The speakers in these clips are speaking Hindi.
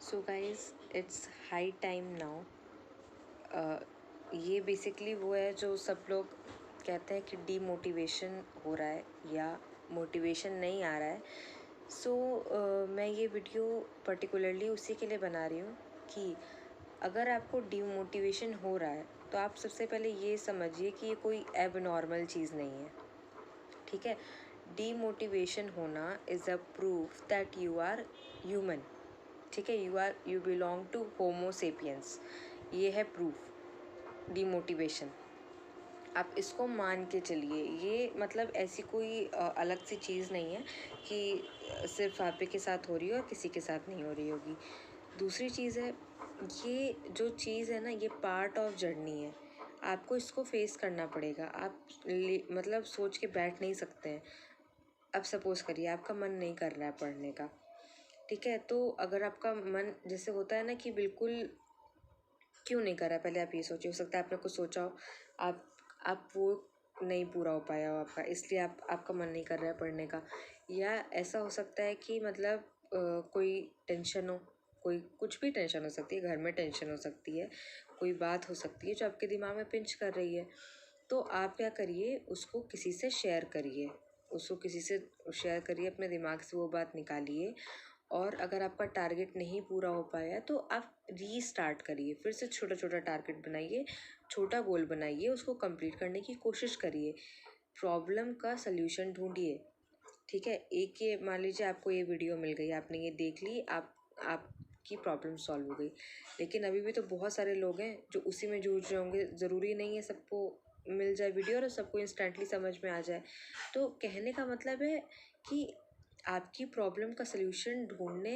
So guys it's high time now. ये बेसिकली वो है जो सब लोग कहते हैं कि डीमोटिवेशन हो रहा है या मोटिवेशन नहीं आ रहा है। सो मैं ये वीडियो पर्टिकुलरली उसी के लिए बना रही हूँ कि अगर आपको डीमोटिवेशन हो रहा है तो आप सबसे पहले ये समझिए कि ये कोई एबनॉर्मल चीज़ नहीं है। ठीक है, डीमोटिवेशन होना is a proof that you are human. ठीक है, you belong to Homo sapiens. ये है प्रूफ डीमोटिवेशन। आप इसको मान के चलिए। ये मतलब ऐसी कोई अलग सी चीज़ नहीं है कि सिर्फ आप ही के साथ हो रही हो और किसी के साथ नहीं हो रही होगी। दूसरी चीज़ है, ये जो चीज़ है ना, ये पार्ट ऑफ जर्नी है। आपको इसको फेस करना पड़ेगा। आप मतलब सोच के बैठ नहीं सकते हैं। अब सपोज करिए आपका मन नहीं कर रहा है पढ़ने का। ठीक है, तो अगर आपका मन जैसे होता है ना कि बिल्कुल क्यों नहीं कर रहा है, पहले आप ये सोचिए। हो सकता है आपने कुछ सोचा हो, आप वो नहीं पूरा हो पाया हो आपका, इसलिए आपका मन नहीं कर रहा है पढ़ने का। या ऐसा हो सकता है कि मतलब कोई टेंशन हो, कोई कुछ भी टेंशन हो सकती है, घर में टेंशन हो सकती है, कोई बात हो सकती है जो आपके दिमाग में पिंच कर रही है। तो आप क्या करिए, उसको किसी से शेयर करिए। उसको किसी से शेयर करिए, अपने दिमाग से वो बात निकालिए। और अगर आपका टारगेट नहीं पूरा हो पाया तो आप रीस्टार्ट करिए, फिर से छोटा छोटा टारगेट बनाइए, छोटा गोल बनाइए, उसको कंप्लीट करने की कोशिश करिए। प्रॉब्लम का सल्यूशन ढूंढिए। ठीक है, एक ये मान लीजिए आपको ये वीडियो मिल गई, आपने ये देख ली, आपकी प्रॉब्लम सॉल्व हो गई। लेकिन अभी भी तो बहुत सारे लोग हैं जो उसी में जूझ रहे होंगे। ज़रूरी नहीं है सबको मिल जाए वीडियो और सबको इंस्टेंटली समझ में आ जाए। तो कहने का मतलब है कि आपकी प्रॉब्लम का सल्यूशन ढूंढने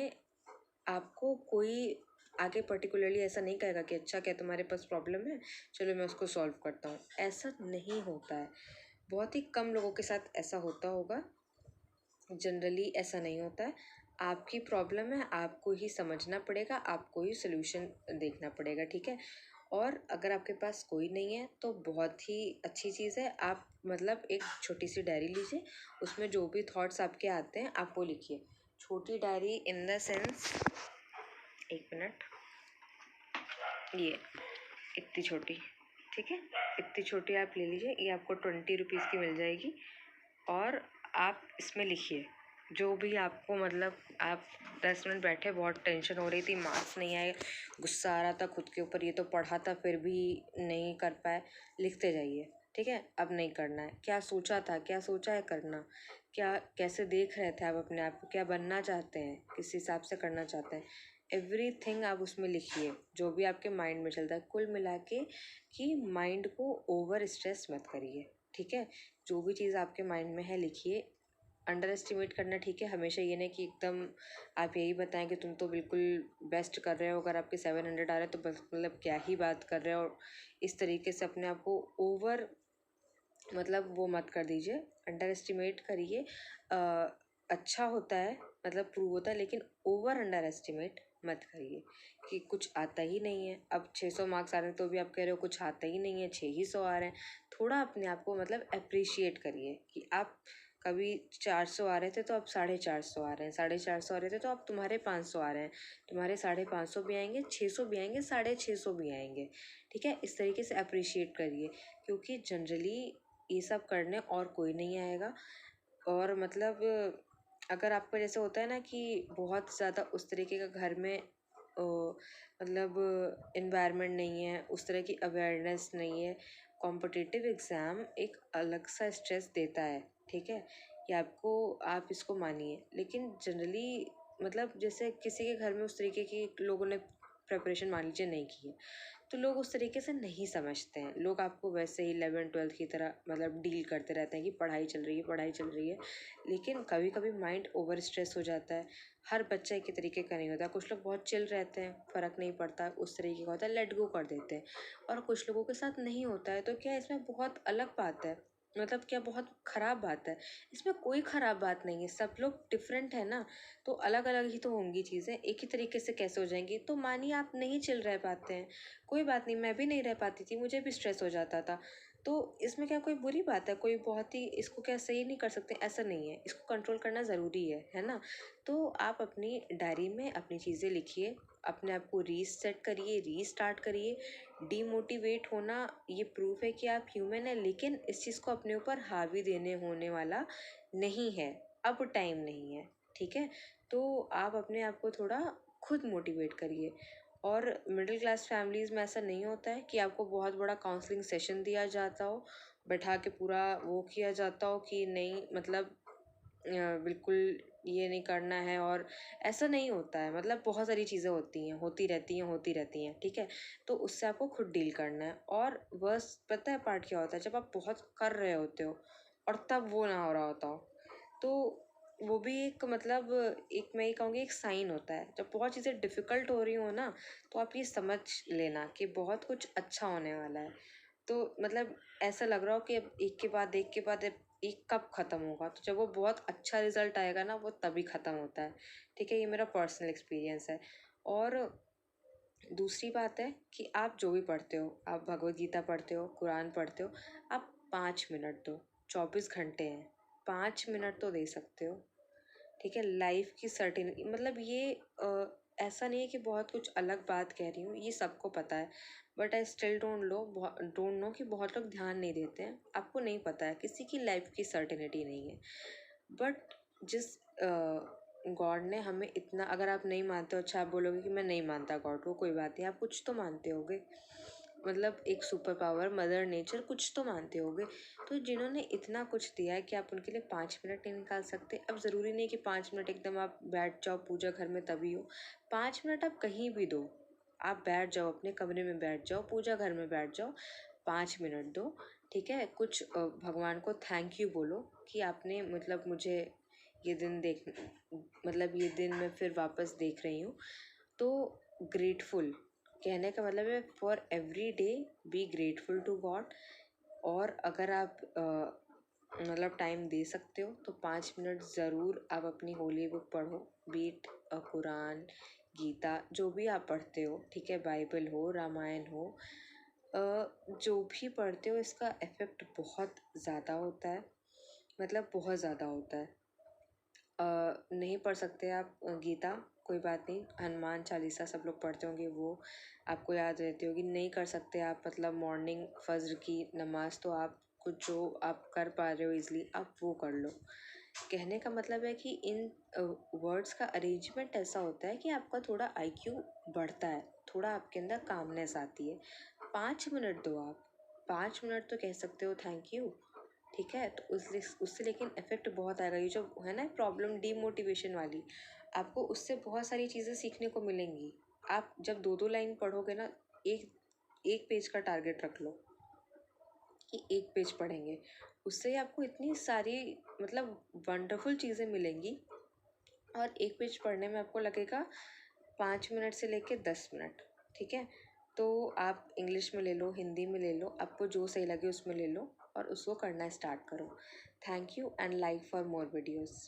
आपको कोई आगे पर्टिकुलरली ऐसा नहीं कहेगा कि अच्छा क्या तुम्हारे पास प्रॉब्लम है, चलो मैं उसको सॉल्व करता हूँ। ऐसा नहीं होता है। बहुत ही कम लोगों के साथ ऐसा होता होगा। जनरली ऐसा नहीं होता है। आपकी प्रॉब्लम है, आपको ही समझना पड़ेगा, आपको ही सल्यूशन देखना पड़ेगा। ठीक है, और अगर आपके पास कोई नहीं है तो बहुत ही अच्छी चीज़ है। आप मतलब एक छोटी सी डायरी लीजिए, उसमें जो भी थॉट्स आपके आते हैं आप वो लिखिए। छोटी डायरी इन द सेंस, एक मिनट, ये इतनी छोटी। ठीक है, इतनी छोटी आप ले लीजिए, ये आपको 20 रुपीज़ की मिल जाएगी। और आप इसमें लिखिए जो भी आपको मतलब आप 10 मिनट बैठे, बहुत टेंशन हो रही थी, मार्क्स नहीं आए, गुस्सा आ रहा था खुद के ऊपर, ये तो पढ़ा था फिर भी नहीं कर पाए, लिखते जाइए। ठीक है, अब नहीं करना है, क्या सोचा था, क्या सोचा है करना, क्या कैसे देख रहे थे आप अपने आप को, क्या बनना चाहते हैं, किस हिसाब से करना चाहते हैं, एवरीथिंग आप उसमें लिखिए जो भी आपके माइंड में चलता है। कुल मिला के कि माइंड को ओवर स्ट्रेस मत करिए। ठीक है, जो भी चीज़ आपके माइंड में है लिखिए। अंडर एस्टिमेट करना ठीक है, हमेशा ये नहीं कि एकदम आप यही बताएं कि तुम तो बिल्कुल बेस्ट कर रहे हो, अगर आपके 700 आ रहे हैं तो बस मतलब क्या ही बात कर रहे हो। इस तरीके से अपने आप को ओवर मतलब वो मत कर दीजिए, अंडर एस्टिमेट करिए। अच्छा होता है, मतलब प्रूव होता है, लेकिन ओवर अंडर एस्टिमेट मत करिए कि कुछ आता ही नहीं है। अब 600 मार्क्स आ रहे हैं तो भी आप कह रहे हो कुछ आता ही नहीं है, 600 आ रहे हैं। थोड़ा अपने आप को मतलब अप्रिशिएट करिए कि आप कभी 400 आ रहे थे तो अब 450 आ रहे हैं, 450 आ रहे थे तो अब तुम्हारे 500 आ रहे हैं, तुम्हारे 550 भी आएंगे, 600 भी आएंगे, 650 भी आएंगे। ठीक है, इस तरीके से अप्रिशिएट करिए, क्योंकि जनरली ये सब करने और कोई नहीं आएगा। और मतलब अगर आपको जैसे होता है ना कि बहुत ज़्यादा उस तरीके का घर में मतलब इन्वायरमेंट नहीं है, उस तरह की अवेयरनेस नहीं है, कॉम्पिटिटिव एग्ज़ाम एक अलग सा स्ट्रेस देता है। ठीक है, ये आपको, आप इसको मानिए। लेकिन जनरली मतलब जैसे किसी के घर में उस तरीके की लोगों ने प्रिपरेशन मान लीजिए नहीं की है, तो लोग उस तरीके से नहीं समझते हैं। लोग आपको वैसे ही 11th-12th की तरह मतलब डील करते रहते हैं कि पढ़ाई चल रही है, पढ़ाई चल रही है। लेकिन कभी कभी माइंड ओवर स्ट्रेस हो जाता है। हर बच्चा एक ही तरीके का नहीं होता। कुछ लोग बहुत चिल रहते हैं, फ़र्क नहीं पड़ता, उस तरीके का होता है, लेट गो कर देते हैं। और कुछ लोगों के साथ नहीं होता है। तो क्या इसमें बहुत अलग बात है, मतलब क्या बहुत ख़राब बात है? इसमें कोई ख़राब बात नहीं है, सब लोग डिफरेंट है ना, तो अलग अलग ही तो होंगी चीज़ें, एक ही तरीके से कैसे हो जाएंगी? तो मानिए आप नहीं चिल रह पाते हैं, कोई बात नहीं, मैं भी नहीं रह पाती थी, मुझे भी स्ट्रेस हो जाता था। तो इसमें क्या कोई बुरी बात है, कोई बहुत ही इसको क्या सही नहीं कर सकते, ऐसा नहीं है, इसको कंट्रोल करना ज़रूरी है ना। तो आप अपनी डायरी में अपनी चीज़ें लिखिए, अपने आप को रीसेट करिए, रीस्टार्ट करिए। डीमोटिवेट होना ये प्रूफ है कि आप ह्यूमन है, लेकिन इस चीज़ को अपने ऊपर हावी देने होने वाला नहीं है, अब टाइम नहीं है, ठीक है। तो आप अपने आप को थोड़ा खुद मोटिवेट करिए। और मिडिल क्लास फैमिलीज़ में ऐसा नहीं होता है कि आपको बहुत बड़ा काउंसलिंग सेशन दिया जाता हो, बैठा के पूरा वो किया जाता हो कि नहीं मतलब बिल्कुल ये नहीं करना है, और ऐसा नहीं होता है। मतलब बहुत सारी चीज़ें होती हैं, होती रहती हैं, ठीक है। तो उससे आपको खुद डील करना है। और बस पता है पार्ट क्या होता है, जब आप बहुत कर रहे होते हो और तब वो ना हो रहा होता हो, तो वो भी एक मतलब एक मैं ये कहूँगी एक साइन होता है। जब बहुत चीज़ें डिफ़िकल्ट हो रही हो ना, तो आप ये समझ लेना कि बहुत कुछ अच्छा होने वाला है। तो मतलब ऐसा लग रहा हो कि अब एक के बाद एक कब ख़त्म होगा, तो जब वो बहुत अच्छा रिज़ल्ट आएगा ना, वो तभी ख़त्म होता है, ठीक है। ये मेरा पर्सनल एक्सपीरियंस है। और दूसरी बात है कि आप जो भी पढ़ते हो, आप भगवत गीता पढ़ते हो, कुरान पढ़ते हो, आप 5 मिनट दो। 24 घंटे हैं, 5 मिनट तो दे सकते हो, ठीक है। लाइफ की सर्टेनिटी मतलब ये ऐसा नहीं है कि बहुत कुछ अलग बात कह रही हूँ, ये सबको पता है। But I still don't know कि बहुत लोग ध्यान नहीं देते हैं। आपको नहीं पता है, किसी की लाइफ की सर्टेनिटी नहीं है। बट जिस गॉड ने हमें इतना, अगर आप नहीं मानते हो, अच्छा आप बोलोगे कि मैं नहीं मानता गॉड को, कोई बात नहीं, आप कुछ तो मानते होगे। मतलब एक सुपर पावर, मदर नेचर, कुछ तो मानते होगे। तो जिन्होंने इतना कुछ दिया है कि आप उनके लिए 5 मिनट नहीं निकाल सकते। अब ज़रूरी नहीं कि 5 मिनट एकदम आप बैठ जाओ पूजा घर में तभी हो। 5 मिनट आप कहीं भी दो, आप बैठ जाओ अपने कमरे में, बैठ जाओ पूजा घर में, बैठ जाओ, 5 मिनट दो, ठीक है। कुछ भगवान को थैंक यू बोलो कि आपने मतलब मुझे ये दिन देख, मतलब ये दिन मैं फिर वापस देख रही हूँ। तो ग्रेटफुल कहने का मतलब है for every day be grateful to God. और अगर आप मतलब टाइम दे सकते हो तो 5 मिनट ज़रूर आप अपनी होली बुक पढ़ो, बीट कुरान, गीता, जो भी आप पढ़ते हो, ठीक है, बाइबल हो, रामायण हो, जो भी पढ़ते हो, इसका इफ़ेक्ट बहुत ज़्यादा होता है, मतलब बहुत ज़्यादा होता है। नहीं पढ़ सकते आप गीता, कोई बात नहीं, हनुमान चालीसा सब लोग पढ़ते होंगे, वो आपको याद रहती होगी। नहीं कर सकते आप मतलब मॉर्निंग फज्र की नमाज, तो आप कुछ जो आप कर पा रहे हो इजली, आप वो कर लो। कहने का मतलब है कि इन वर्ड्स का अरेंजमेंट ऐसा होता है कि आपका थोड़ा आईक्यू बढ़ता है, थोड़ा आपके अंदर कामनेस आती है। 5 मिनट दो आप, 5 मिनट तो कह सकते हो थैंक यू, ठीक है। तो उससे लेकिन इफ़ेक्ट बहुत आएगा। ये जो है ना प्रॉब्लम डीमोटिवेशन वाली, आपको उससे बहुत सारी चीज़ें सीखने को मिलेंगी। आप जब दो दो लाइन पढ़ोगे ना, एक एक पेज का टारगेट रख लो कि एक पेज पढ़ेंगे, उससे आपको इतनी सारी मतलब वंडरफुल चीज़ें मिलेंगी। और एक पेज पढ़ने में आपको लगेगा 5 मिनट से लेके 10 मिनट, ठीक है। तो आप इंग्लिश में ले लो, हिंदी में ले लो, आपको जो सही लगे उसमें ले लो और उसको करना स्टार्ट करो। Thank you and like for more videos.